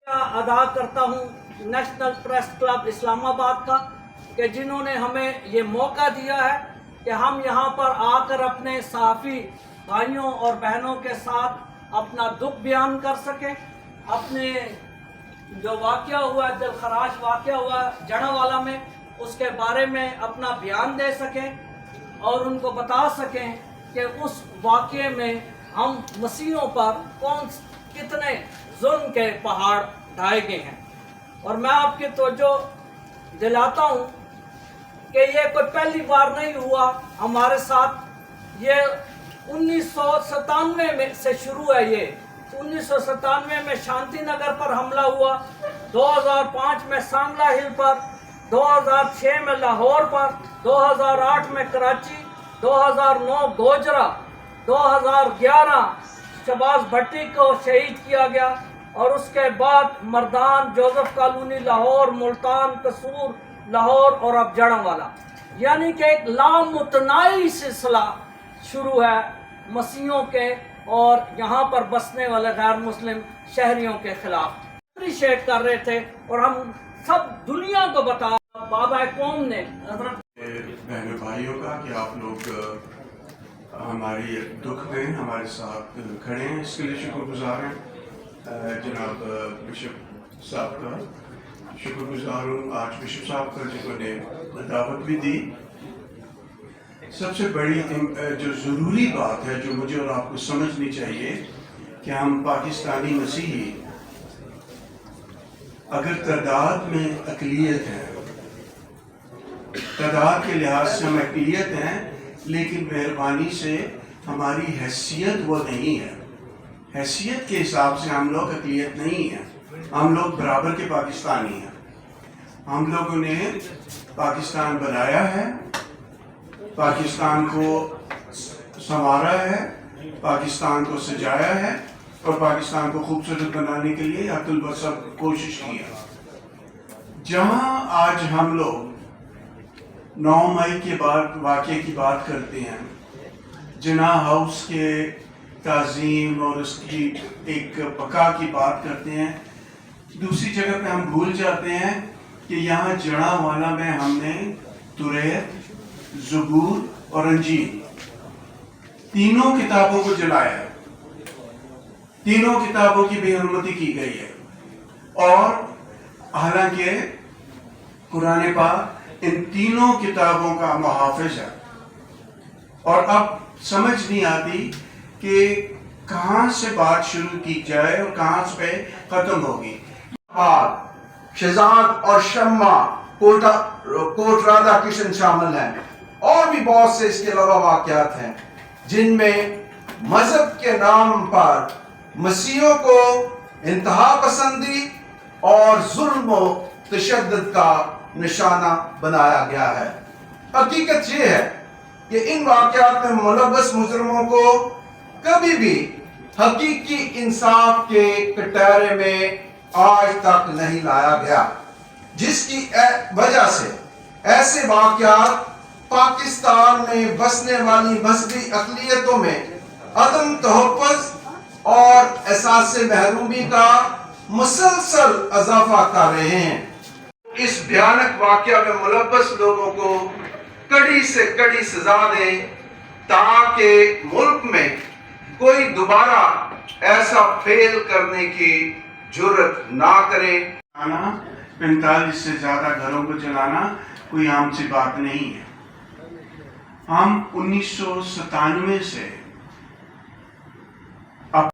ادا کرتا ہوں نیشنل پریس کلب اسلام آباد کا کہ جنہوں نے ہمیں یہ موقع دیا ہے کہ ہم یہاں پر آ کر اپنے صحافی بھائیوں اور بہنوں کے ساتھ اپنا دکھ بیان کر سکیں، اپنے جو واقعہ ہوا ہے، دلخراش واقعہ ہوا ہے جڑاوالا میں، اس کے بارے میں اپنا بیان دے سکیں اور ان کو بتا سکیں کہ اس واقعے میں ہم مسیحیوں پر کتنے ظلم کے پہاڑ ڈھائے گئے ہیں۔ اور میں آپ کی توجہ دلاتا ہوں کہ یہ کوئی پہلی بار نہیں ہوا ہمارے ساتھ، یہ 1997 میں سے شروع ہے۔ یہ 1997 میں شانتی نگر پر حملہ ہوا، 2005 میں سانگلا ہل پر، 2006 میں لاہور پر، 2008 میں کراچی، 2009 گوجرا، 2011 شہباز بھٹی کو شہید کیا گیا، اور اس کے بعد مردان، جوزف کالونی لاہور، ملتان، قصور لاہور اور اب جڑاوالا، یعنی کہ ایک لامتناہی سلسلہ شروع ہے مسیحیوں کے اور یہاں پر بسنے والے غیر مسلم شہریوں کے خلاف۔ اپریشیٹ کر رہے تھے اور ہم سب دنیا کو بتا بابا قوم نے حضرت بہنوں بھائیوں کا کہ آپ لوگ ہماری دکھ میں ہمارے ساتھ کھڑے ہیں، اس کے لیے شکر گزار ہیں۔ جناب بشپ صاحب کا شکر گزار ہوں، آج بشپ صاحب کا جنہوں نے دعوت بھی دی۔ سب سے بڑی جو ضروری بات ہے جو مجھے اور آپ کو سمجھنی چاہیے کہ ہم پاکستانی مسیحی اگر تعداد میں اقلیت ہیں، تعداد کے لحاظ سے ہم اقلیت ہیں، لیکن مہربانی سے ہماری حیثیت وہ نہیں ہے۔ حیثیت کے حساب سے ہم لوگ اقلیت نہیں ہیں، ہم لوگ برابر کے پاکستانی ہیں۔ ہم لوگوں نے پاکستان بنایا ہے، پاکستان کو سنوارا ہے، پاکستان کو سجایا ہے اور پاکستان کو خوبصورت بنانے کے لیے حد البصر کوشش کی ہے۔ جہاں آج ہم لوگ 9 مئی کے بعد واقعے کی بات کرتے ہیں، جناح ہاؤس کے تعظیم اور اس کی ایک بقا کی بات کرتے ہیں، دوسری جگہ پہ ہم بھول جاتے ہیں کہ یہاں جڑاوالا میں ہم نے توریت، زبور اور انجیل تینوں کتابوں کو جلایا ہے، تینوں کتابوں کی بے حرمتی کی گئی ہے، اور حالانکہ قرآن پاک ان تینوں کتابوں کا محافظ ہے، اور اب سمجھ نہیں آتی کہ کہاں سے بات شروع کی جائے اور کہاں سے ختم ہوگی۔ شہزاد اور شمع کوٹ رادھا کرشن شامل ہیں، اور بھی بہت سے اس کے علاوہ واقعات ہیں جن میں مذہب کے نام پر مسیحیوں کو انتہا پسندی اور ظلم و تشدد کا نشانہ بنایا گیا ہے۔ حقیقت یہ ہے کہ ان واقعات میں ملوث مجرموں کو کبھی بھی حقیقی انصاف کے کٹہرے میں آج تک نہیں لایا گیا، جس کی وجہ سے ایسے واقعات پاکستان میں بسنے والی مذہبی اقلیتوں میں عدم تحفظ اور احساس محرومی کا مسلسل اضافہ کر رہے ہیں۔ اس بھیانک واقعہ میں ملوث لوگوں کو کڑی سے کڑی سزا دیں تاکہ ملک میں کوئی دوبارہ ایسا فیل کرنے کی جرت نہ کرے۔ 45 سے زیادہ گھروں کو جلانا کوئی عام سی بات نہیں ہے۔ ہم 1997 سے